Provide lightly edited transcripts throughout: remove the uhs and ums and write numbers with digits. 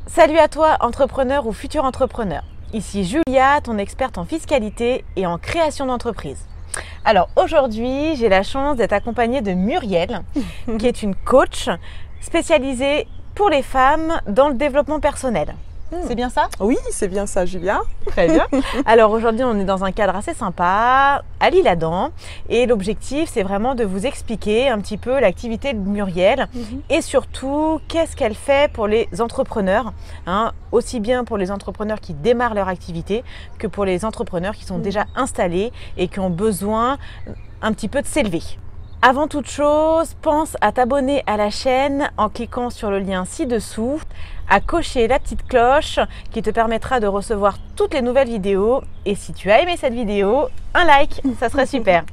Salut à toi, entrepreneur ou futur entrepreneur. Ici Julia, ton experte en fiscalité et en création d'entreprise. Alors aujourd'hui, j'ai la chance d'être accompagnée de Muriel, qui est une coach spécialisée pour les femmes dans le développement personnel. C'est bien ça? Oui, c'est bien ça, Julia. Très bien. Alors aujourd'hui, on est dans un cadre assez sympa, à l'Isle-Adam. Et l'objectif, c'est vraiment de vous expliquer un petit peu l'activité de Muriel et surtout, qu'est-ce qu'elle fait pour les entrepreneurs, aussi bien pour les entrepreneurs qui démarrent leur activité que pour les entrepreneurs qui sont déjà installés et qui ont besoin un petit peu de s'élever. Avant toute chose, pense à t'abonner à la chaîne en cliquant sur le lien ci-dessous, à cocher la petite cloche qui te permettra de recevoir toutes les nouvelles vidéos. Et si tu as aimé cette vidéo, un like, ça serait super.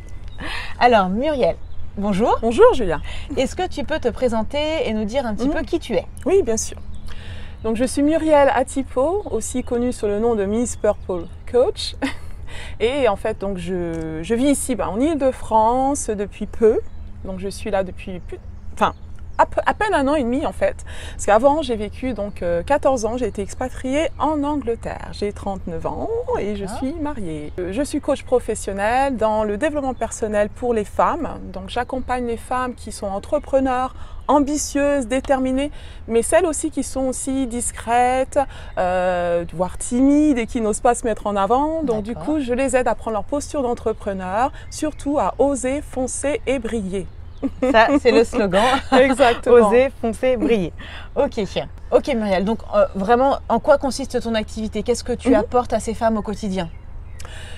Alors Muriel, bonjour. Bonjour Julia. Est-ce que tu peux te présenter et nous dire un petit peu qui tu es? Oui, bien sûr. Donc je suis Muriel Atipo, aussi connue sous le nom de Miss Purple Coach. Et en fait, donc je vis ici en Île-de-France depuis peu. Donc je suis là depuis à peine un an et demi en fait. Parce qu'avant, j'ai vécu 14 ans, j'ai été expatriée en Angleterre. J'ai 39 ans et je suis mariée. Je suis coach professionnel dans le développement personnel pour les femmes. Donc j'accompagne les femmes qui sont entrepreneurs, ambitieuses, déterminées, mais celles aussi qui sont aussi discrètes, voire timides et qui n'osent pas se mettre en avant. Donc du coup, je les aide à prendre leur posture d'entrepreneur, surtout à oser, foncer et briller. Ça, c'est le slogan. Exactement. Oser, foncer, briller. Ok Muriel, donc vraiment, en quoi consiste ton activité? Qu'est-ce que tu apportes à ces femmes au quotidien?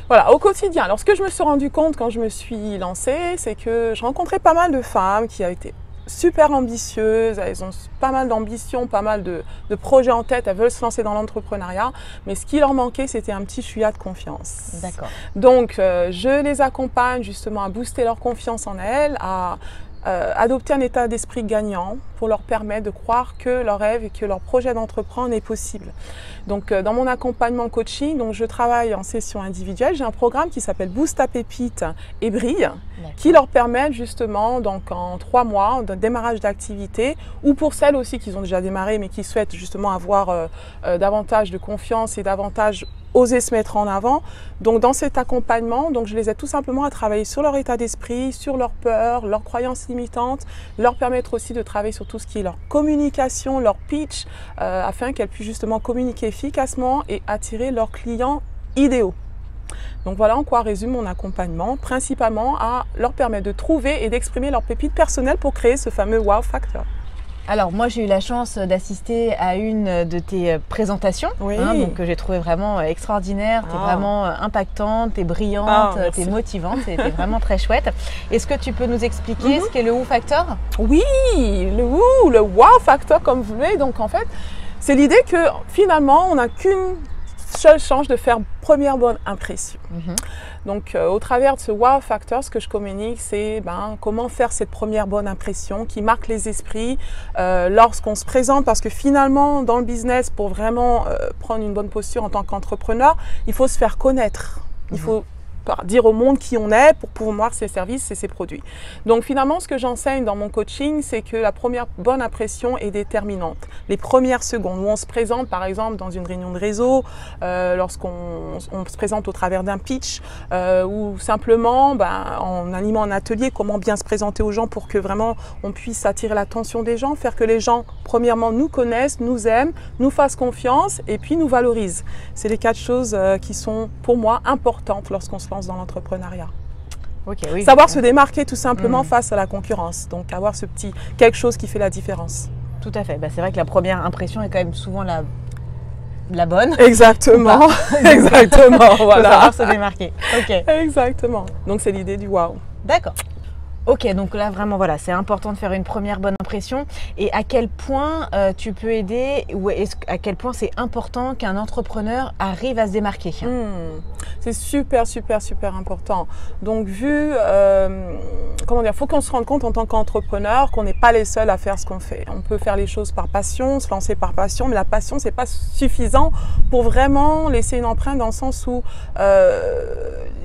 Voilà, au quotidien. Alors, ce que je me suis rendu compte quand je me suis lancée, c'est que je rencontrais pas mal de femmes qui avaient été super ambitieuses, elles ont pas mal d'ambition, pas mal de projets en tête, elles veulent se lancer dans l'entrepreneuriat, mais ce qui leur manquait, c'était un petit chouïa de confiance. D'accord. Donc, je les accompagne justement à booster leur confiance en elles, à adopter un état d'esprit gagnant pour leur permettre de croire que leur rêve et que leur projet d'entreprendre est possible. Donc, dans mon accompagnement coaching, donc, je travaille en session individuelle. J'ai un programme qui s'appelle Boost ta pépite et brille, qui leur permet justement, donc, en 3 mois, de démarrage d'activité, ou pour celles aussi qui ont déjà démarré, mais qui souhaitent justement avoir davantage de confiance et davantage oser se mettre en avant. Donc dans cet accompagnement, donc je les aide tout simplement à travailler sur leur état d'esprit, sur leurs peurs, leurs croyances limitantes, leur permettre aussi de travailler sur tout ce qui est leur communication, leur pitch, afin qu'elles puissent justement communiquer efficacement et attirer leurs clients idéaux. Donc voilà en quoi résume mon accompagnement, principalement à leur permettre de trouver et d'exprimer leurs pépites personnelles pour créer ce fameux wow factor. Alors moi j'ai eu la chance d'assister à une de tes présentations, donc que j'ai trouvé vraiment extraordinaire, tu es vraiment impactante, tu es brillante, tu es motivante, c'était vraiment très chouette. Est-ce que tu peux nous expliquer ce qu'est le wow factor? Oui, le wow factor comme vous voulez. Donc en fait, c'est l'idée que finalement on n'a qu'une seule chance de faire première bonne impression. Donc au travers de ce wow factor, ce que je communique, c'est comment faire cette première bonne impression qui marque les esprits lorsqu'on se présente, parce que finalement dans le business, pour vraiment prendre une bonne posture en tant qu'entrepreneur, il faut se faire connaître, il faut dire au monde qui on est pour pouvoir ses services et ses produits. Donc finalement, ce que j'enseigne dans mon coaching, c'est que la première bonne impression est déterminante. Les premières secondes où on se présente, par exemple, dans une réunion de réseau, lorsqu'on se présente au travers d'un pitch, ou simplement en animant un atelier, comment bien se présenter aux gens pour que vraiment on puisse attirer l'attention des gens, faire que les gens, premièrement, nous connaissent, nous aiment, nous fassent confiance et puis nous valorisent. C'est les 4 choses qui sont pour moi importantes lorsqu'on se lance dans l'entrepreneuriat. Savoir se démarquer tout simplement face à la concurrence. Donc avoir ce petit quelque chose qui fait la différence. Tout à fait. C'est vrai que la première impression est quand même souvent la bonne. Exactement. Exactement. Voilà. Savoir se démarquer. Exactement. Donc c'est l'idée du wow. D'accord. Ok, donc là vraiment voilà, c'est important de faire une première bonne impression. Et à quel point tu peux aider, ou à quel point c'est important qu'un entrepreneur arrive à se démarquer? C'est super important. Donc faut qu'on se rende compte en tant qu'entrepreneur qu'on n'est pas les seuls à faire ce qu'on fait. On peut faire les choses par passion, se lancer par passion, mais la passion c'est pas suffisant pour vraiment laisser une empreinte, dans le sens où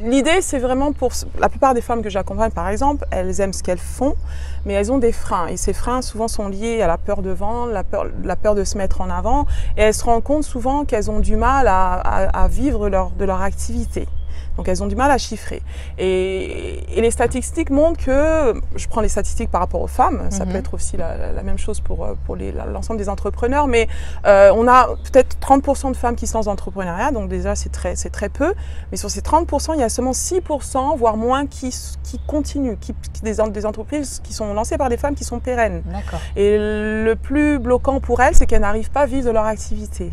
l'idée c'est vraiment, pour la plupart des femmes que j'accompagne par exemple, elles elles aiment ce qu'elles font, mais elles ont des freins. Et ces freins, souvent, sont liés à la peur de vendre, la peur de se mettre en avant. Et elles se rendent compte souvent qu'elles ont du mal à vivre de leur activité. Donc elles ont du mal à chiffrer. Et les statistiques montrent que, je prends les statistiques par rapport aux femmes, ça peut être aussi la même chose pour l'ensemble des entrepreneurs, mais on a peut-être 30% de femmes qui se lancent dans l'entrepreneuriat, donc déjà c'est très peu, mais sur ces 30%, il y a seulement 6%, voire moins, qui continuent, des entreprises qui sont lancées par des femmes qui sont pérennes. D'accord. Et le plus bloquant pour elles, c'est qu'elles n'arrivent pas à vivre de leur activité.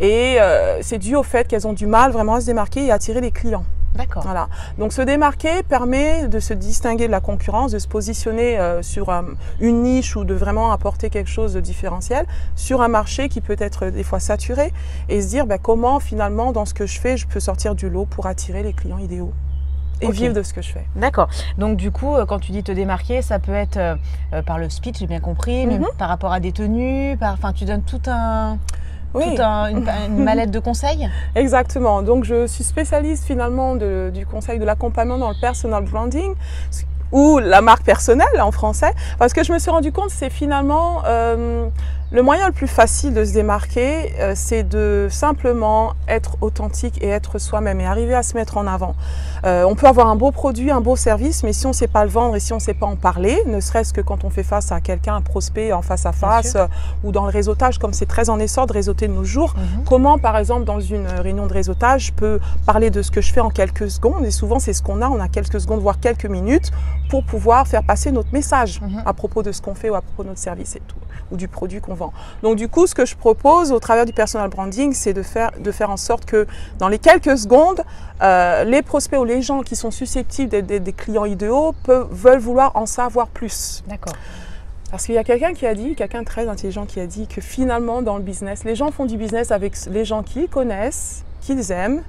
Et c'est dû au fait qu'elles ont du mal vraiment à se démarquer et à attirer les clients. D'accord. Voilà. Donc se démarquer permet de se distinguer de la concurrence, de se positionner sur une niche ou de vraiment apporter quelque chose de différentiel sur un marché qui peut être des fois saturé et se dire comment finalement dans ce que je fais, je peux sortir du lot pour attirer les clients idéaux. Et vivre de ce que je fais. D'accord. Donc du coup, quand tu dis te démarquer, ça peut être par le speech, j'ai bien compris, mais par rapport à des tenues, enfin tu donnes tout un... Oui. Une mallette de conseils? Exactement. Donc, je suis spécialiste finalement du conseil de l'accompagnement dans le personal branding ou la marque personnelle en français. Parce que je me suis rendu compte, c'est finalement le moyen le plus facile de se démarquer, c'est de simplement être authentique et être soi-même et arriver à se mettre en avant. On peut avoir un beau produit, un beau service, mais si on ne sait pas le vendre et si on ne sait pas en parler, ne serait-ce que quand on fait face à quelqu'un, un prospect en face à face ou dans le réseautage, comme c'est très en essor de réseauter de nos jours, comment par exemple dans une réunion de réseautage, je peux parler de ce que je fais en quelques secondes, et souvent c'est ce qu'on a quelques secondes, voire quelques minutes pour pouvoir faire passer notre message à propos de ce qu'on fait ou à propos de notre service et tout, ou du produit qu'on vend. Donc du coup, ce que je propose au travers du personal branding, c'est de faire en sorte que dans les quelques secondes, les prospects ou les gens qui sont susceptibles d'être des clients idéaux veulent vouloir en savoir plus. D'accord. Parce qu'il y a quelqu'un très intelligent qui a dit que finalement dans le business, les gens font du business avec les gens qu'ils connaissent, qu'ils aiment,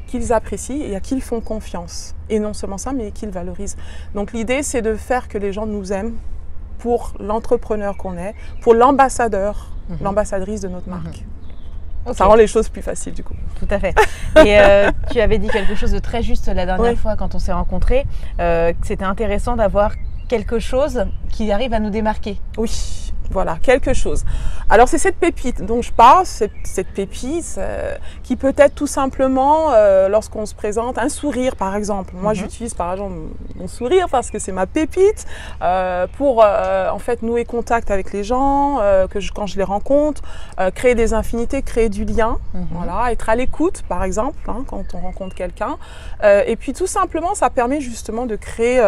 qu'ils apprécient et à qui ils font confiance. Et non seulement ça, mais qu'ils valorisent. Donc l'idée, c'est de faire que les gens nous aiment pour l'entrepreneur qu'on est, pour l'ambassadeur, l'ambassadrice de notre marque. Okay. Ça rend les choses plus faciles du coup. Tout à fait. Et tu avais dit quelque chose de très juste la dernière fois quand on s'est rencontrés, que c'était intéressant d'avoir quelque chose qui arrive à nous démarquer. Oui, voilà, quelque chose. Alors c'est cette pépite dont je parle, cette pépite qui peut être tout simplement, lorsqu'on se présente, un sourire par exemple. Moi j'utilise par exemple mon sourire parce que c'est ma pépite pour en fait nouer contact avec les gens, quand je les rencontre, créer des infinités, créer du lien, voilà, être à l'écoute par exemple quand on rencontre quelqu'un. Et puis tout simplement ça permet justement de créer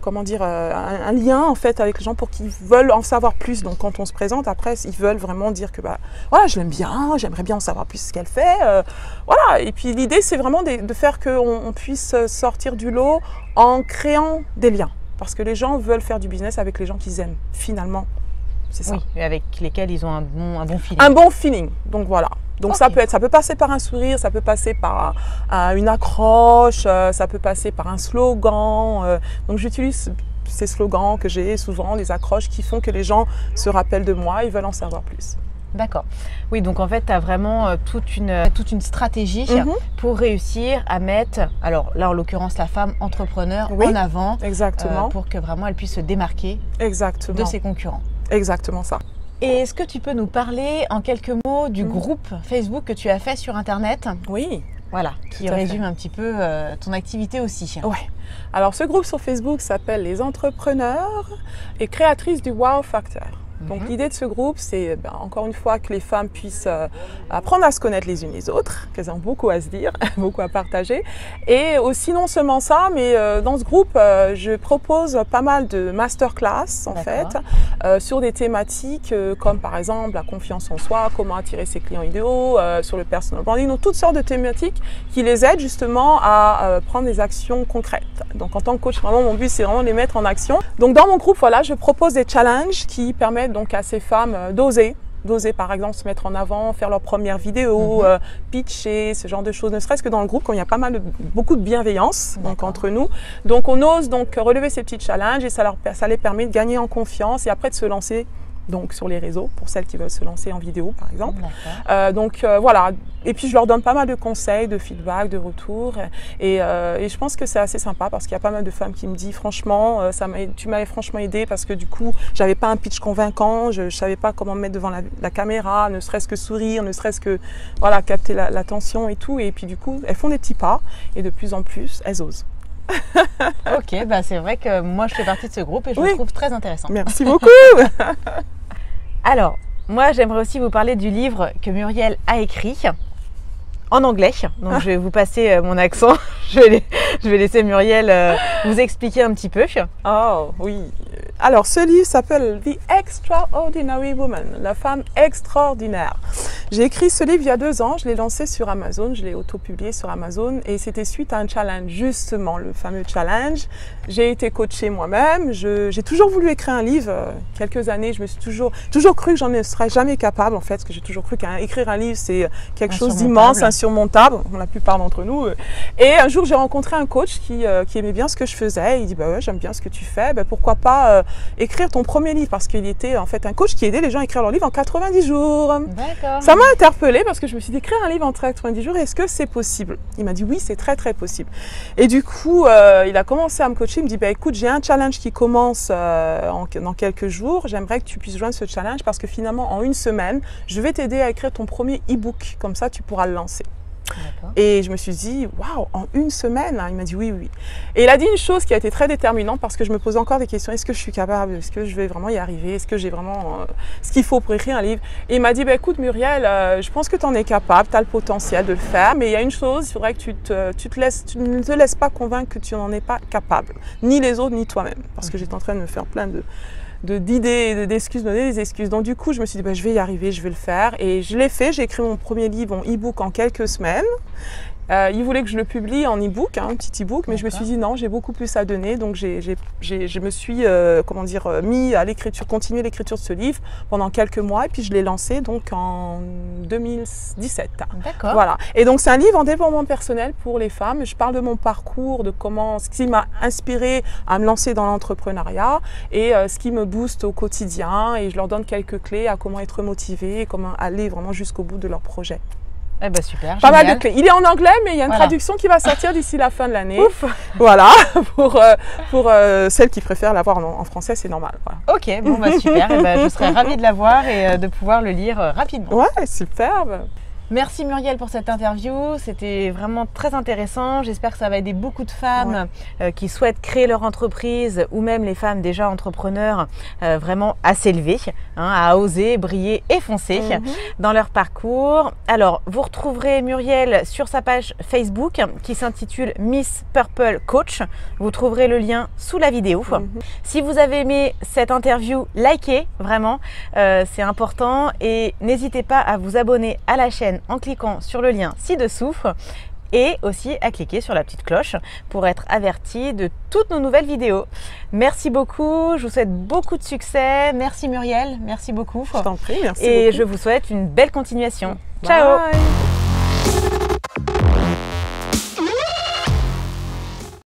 comment dire, un lien en fait avec les gens pour qu'ils veulent en savoir plus. Donc quand on se présente après, ils veulent vraiment dire que voilà, je l'aime bien, j'aimerais bien en savoir plus ce qu'elle fait. Voilà. Et puis l'idée c'est vraiment de faire qu'on puisse sortir du lot en créant des liens. Parce que les gens veulent faire du business avec les gens qu'ils aiment, finalement. C'est ça. Oui, avec lesquels ils ont un bon feeling. Un bon feeling, donc voilà. Donc ça peut passer par un sourire, ça peut passer par une accroche, ça peut passer par un slogan. Donc j'utilise ces slogans que j'ai souvent, les accroches qui font que les gens se rappellent de moi et veulent en savoir plus. D'accord. Oui, donc en fait, tu as vraiment toute une stratégie pour réussir à mettre, alors là en l'occurrence la femme entrepreneur en avant, exactement. Pour que vraiment elle puisse se démarquer de ses concurrents. Exactement ça. Et est-ce que tu peux nous parler en quelques mots du groupe Facebook que tu as fait sur Internet? Oui. Voilà, qui résume un petit peu ton activité aussi. Oui. Alors ce groupe sur Facebook s'appelle les entrepreneurs et créatrices du Wow Factor. Donc l'idée de ce groupe, c'est encore une fois que les femmes puissent apprendre à se connaître les unes les autres, qu'elles ont beaucoup à se dire, beaucoup à partager. Et aussi non seulement ça, mais dans ce groupe, je propose pas mal de masterclass en fait, sur des thématiques comme par exemple la confiance en soi, comment attirer ses clients idéaux, sur le personal branding, donc toutes sortes de thématiques qui les aident justement à prendre des actions concrètes. Donc en tant que coach, vraiment mon but c'est vraiment de les mettre en action. Donc dans mon groupe, voilà, je propose des challenges qui permettent donc à ces femmes d'oser par exemple se mettre en avant, faire leur première vidéo, pitcher, ce genre de choses, ne serait-ce que dans le groupe quand il y a beaucoup de bienveillance donc, entre nous. Donc on ose donc relever ces petits challenges et ça les permet de gagner en confiance et après de se lancer donc sur les réseaux, pour celles qui veulent se lancer en vidéo par exemple. D'accord. Voilà, et puis je leur donne pas mal de conseils, de feedback, de retours, et je pense que c'est assez sympa parce qu'il y a pas mal de femmes qui me disent franchement, tu m'avais franchement aidé parce que du coup, j'avais pas un pitch convaincant, je savais pas comment me mettre devant la caméra, ne serait-ce que sourire, ne serait-ce que voilà, capter l'attention et tout, et puis du coup, elles font des petits pas, et de plus en plus, elles osent. Ok, bah c'est vrai que moi je fais partie de ce groupe et je le trouve très intéressant. Merci beaucoup. Alors, moi j'aimerais aussi vous parler du livre que Muriel a écrit en anglais. Donc je vais vous passer mon accent. Je vais laisser Muriel vous expliquer un petit peu. Oh oui. Alors ce livre s'appelle The Extraordinary Woman, la femme extraordinaire. J'ai écrit ce livre il y a 2 ans, je l'ai lancé sur Amazon, je l'ai auto-publié sur Amazon et c'était suite à un challenge, justement le fameux challenge. J'ai été coachée moi-même, j'ai toujours voulu écrire un livre, quelques années, je me suis toujours cru que j'en serais jamais capable en fait, parce que j'ai toujours cru qu'écrire un livre c'est quelque chose d'immense, insurmontable, pour la plupart d'entre nous. Et un jour j'ai rencontré un coach qui aimait bien ce que je faisais, il dit bah ouais, j'aime bien ce que tu fais, bah, pourquoi pas écrire ton premier livre, parce qu'il était en fait un coach qui aidait les gens à écrire leur livre en 90 jours. D'accord. Ça m'a interpellée parce que je me suis dit, écrire un livre en 90 jours, est-ce que c'est possible? Il m'a dit oui, c'est très très possible. Et du coup, il a commencé à me coacher, il me dit, bah, écoute, j'ai un challenge qui commence dans quelques jours, j'aimerais que tu puisses joindre ce challenge parce que finalement, en 1 semaine, je vais t'aider à écrire ton premier e-book, comme ça tu pourras le lancer. Et je me suis dit, waouh, en 1 semaine, hein. Il m'a dit oui, oui. Et il a dit une chose qui a été très déterminante parce que je me posais encore des questions. Est-ce que je suis capable? Est-ce que je vais vraiment y arriver? Est-ce que j'ai vraiment ce qu'il faut pour écrire un livre? Et il m'a dit, bah, écoute Muriel, je pense que tu en es capable, tu as le potentiel de le faire, mais il y a une chose, il faudrait que tu ne te laisses pas convaincre que tu n'en es pas capable, ni les autres, ni toi-même. Parce que j'étais en train de me faire plein d'idées, d'excuses, donner des excuses. Donc du coup, je me suis dit, bah, je vais y arriver, je vais le faire. Et je l'ai fait, j'ai écrit mon premier livre en e-book en quelques semaines. Il voulait que je le publie en e-book, un petit e-book, mais je me suis dit non, j'ai beaucoup plus à donner, donc je me suis mis à l'écriture, continuer l'écriture de ce livre pendant quelques mois, et puis je l'ai lancé donc en 2017. D'accord. Voilà. Et donc c'est un livre en développement personnel pour les femmes. Je parle de mon parcours, de ce qui m'a inspiré à me lancer dans l'entrepreneuriat et ce qui me booste au quotidien, et je leur donne quelques clés à comment être motivée et comment aller vraiment jusqu'au bout de leur projet. Eh ben super, pas mal de clés. Il est en anglais, mais il y a une traduction qui va sortir d'ici la fin de l'année. Ouf. Voilà, pour celles qui préfèrent l'avoir en français, c'est normal. Voilà. Ok, bon bah super, et ben, je serais ravie de l'avoir et de pouvoir le lire rapidement. Ouais, superbe. Merci Muriel pour cette interview, c'était vraiment très intéressant. J'espère que ça va aider beaucoup de femmes qui souhaitent créer leur entreprise ou même les femmes déjà entrepreneurs vraiment à s'élever, à oser, briller et foncer dans leur parcours. Alors, vous retrouverez Muriel sur sa page Facebook qui s'intitule Miss Purple Coach. Vous trouverez le lien sous la vidéo. Si vous avez aimé cette interview, likez vraiment, c'est important, et n'hésitez pas à vous abonner à la chaîne en cliquant sur le lien ci-dessous et aussi à cliquer sur la petite cloche pour être averti de toutes nos nouvelles vidéos. Merci beaucoup, je vous souhaite beaucoup de succès. Merci Muriel, merci beaucoup. Je t'en prie, merci et beaucoup. je vous souhaite une belle continuation. Bye. Ciao.